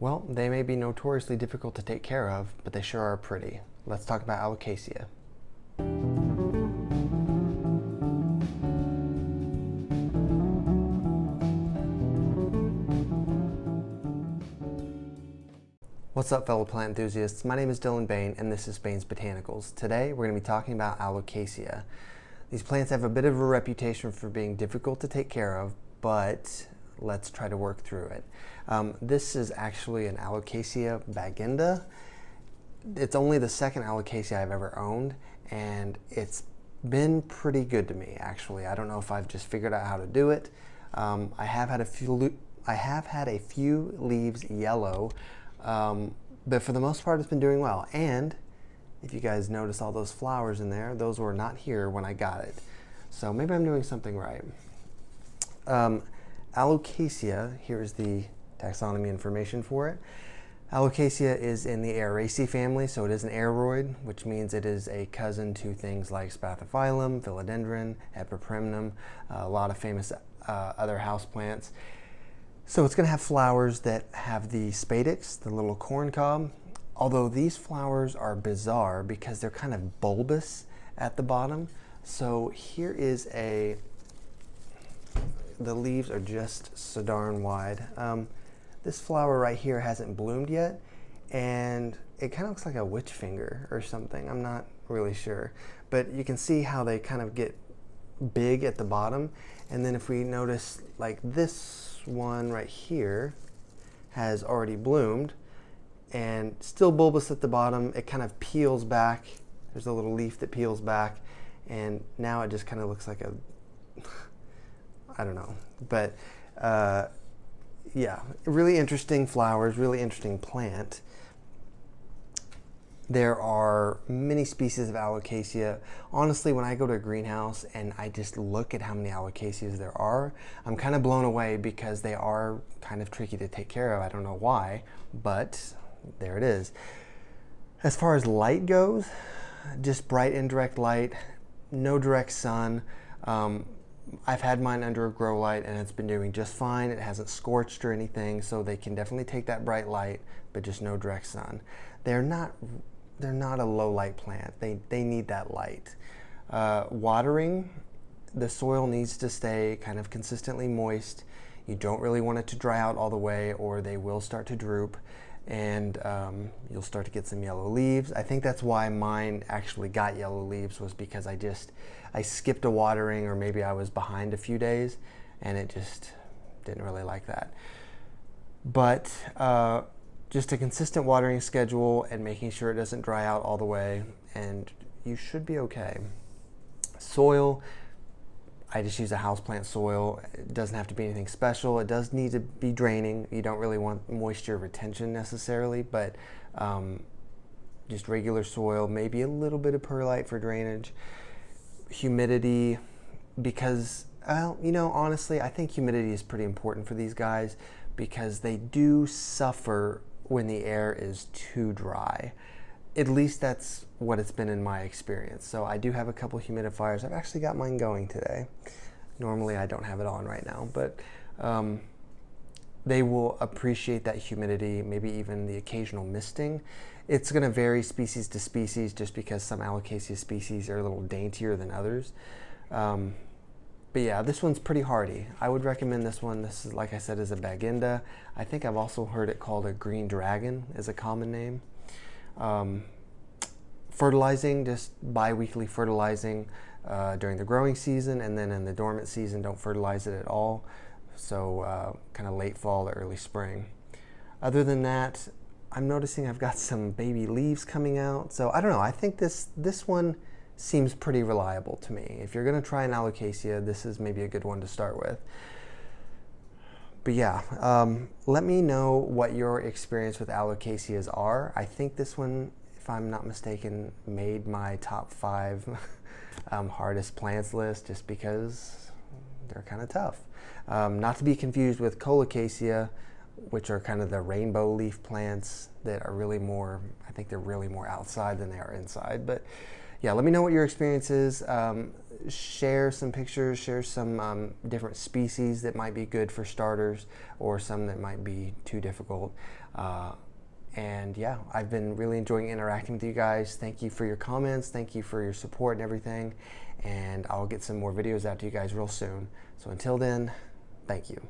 Well, they may be notoriously difficult to take care of, but they sure are pretty. Let's talk about Alocasia. What's up, fellow plant enthusiasts? My name is Dylan Bain, and this is Bain's Botanicals. Today, we're going to be talking about Alocasia. These plants have a bit of a reputation for being difficult to take care of, but let's try to work through it. This is actually an Alocasia baginda. It's only the second Alocasia I've ever owned, and it's been pretty good to me, actually. I don't know if I've just figured out how to do it. I have had a few leaves yellow, but for the most part, it's been doing well. And if you guys notice all those flowers in there, those were not here when I got it. So maybe I'm doing something right. Alocasia, here's the taxonomy information for it. Alocasia is in the Aeraceae family, so it is an aeroid, which means it is a cousin to things like Spathiphyllum, Philodendron, Epipremnum, a lot of famous other houseplants. So it's going to have flowers that have the spadix, the little corn cob, although these flowers are bizarre because they're kind of bulbous at the bottom. So here is the leaves are just so darn wide. This flower right here hasn't bloomed yet, and it kind of looks like a witch finger or something. I'm not really sure, but you can see how they kind of get big at the bottom. And then if we notice, like this one right here has already bloomed and still bulbous at the bottom. It kind of peels back. There's a little leaf that peels back, and now it just kind of looks like a I don't know, but yeah, really interesting flowers, really interesting plant. There are many species of Alocasia. Honestly, when I go to a greenhouse and I just look at how many Alocasias there are, I'm kind of blown away because they are kind of tricky to take care of. I don't know why, but there it is. As far as light goes, just bright indirect light, no direct sun. I've had mine under a grow light and it's been doing just fine. It hasn't scorched or anything, so they can definitely take that bright light, but just no direct sun. They're not a low light plant. They need that light. Watering, the soil needs to stay kind of consistently moist. You don't really want it to dry out all the way, or they will start to droop, and you'll start to get some yellow leaves. I think that's why mine actually got yellow leaves, was because I skipped a watering, or maybe I was behind a few days, and it just didn't really like that. But just a consistent watering schedule and making sure it doesn't dry out all the way, and you should be okay. Soil, I just use a houseplant soil. It doesn't have to be anything special. It does need to be draining. You don't really want moisture retention necessarily, but just regular soil, maybe a little bit of perlite for drainage. Humidity, because, well, you know, honestly, I think humidity is pretty important for these guys because they do suffer when the air is too dry. At least that's what it's been in my experience. So I do have a couple humidifiers. I've actually got mine going today. Normally I don't have it on right now, but they will appreciate that humidity, maybe even the occasional misting. It's going to vary species to species just because some Alocasia species are a little daintier than others. But yeah, this one's pretty hardy. I would recommend this one. This is, like I said, is a baginda. I think I've also heard it called a green dragon is a common name. Fertilizing, just bi-weekly fertilizing during the growing season, and then in the dormant season, don't fertilize it at all. So kind of late fall to early spring. Other than that, I'm noticing I've got some baby leaves coming out. So I don't know, I think this one seems pretty reliable to me. If you're gonna try an Alocasia, this is maybe a good one to start with. But yeah, let me know what your experience with Alocasias are. I think this one, if I'm not mistaken, made my top 5 hardest plants list just because they're kind of tough. Not to be confused with Colocasia, which are kind of the rainbow leaf plants that are really more, I think they're really more outside than they are inside. But yeah, let me know what your experience is. Share some pictures, share some different species that might be good for starters, or some that might be too difficult. And yeah, I've been really enjoying interacting with you guys. Thank you for your comments. Thank you for your support and everything. And I'll get some more videos out to you guys real soon. So until then, thank you.